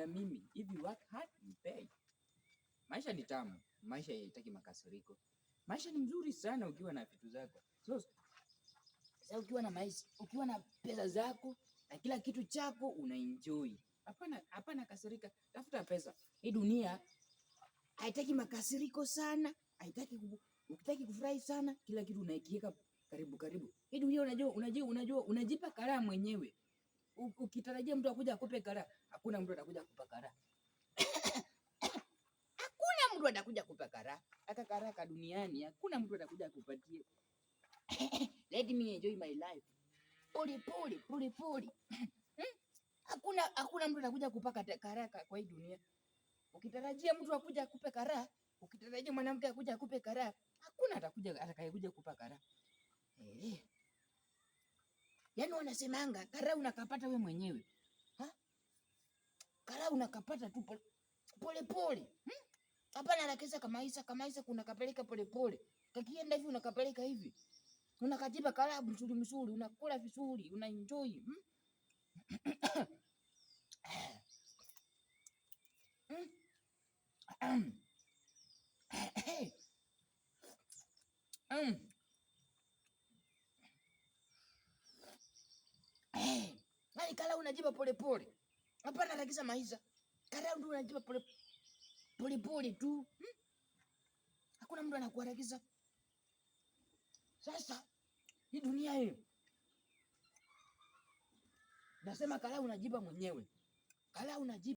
na mimi, if you work hard you pay. Maisha ni tamu, maisha haitaki makasiriko. Maisha ni mzuri sana ukiwa na vitu zako. So sasa ukiwa na pesa zako na kila kitu chako unaenjoy. Hapana kasirika, tafuta pesa. Hii dunia haitaki makasiriko sana, ukitaki kufurahi sana, kila kitu unaikieka karibu. Hii dunia unajua unajipa karaha mwenyewe. Ukitarajia mtu akuja akupe karaha, hakuna mtu atakuja kukupa karaha. Hakuna mtu atakuja kukupa karaha. Hata karaha duniani hakuna mtu atakuja kukupatia. Let me enjoy my life. Pole. Hakuna mtu atakuja kupaka karaha kwa hii dunia. Ukitarajia mtu akuja akupe karaha, ukitarajia mwanamke akuja akupe karaha, hakuna atakayekuja kukupa karaha. Yaani wanasemanga karaha unakapata we mwenyewe. Karaha unakapata tu pole. Hapana harakisha kama isa kuna kapeleka pole. Kakienda hivi unakapeleka hivi. Unakajiba karaha mzuri, unakula vizuri, unaenjoy. Nani karaha unajiba pole. Hapana harakisha maisha. Karaha ndio unajiba pole tu. Hakuna mtu anakuharakisha. Sasa hii dunia hii nasema karaha unajiba mwenyewe. Karaha unajiba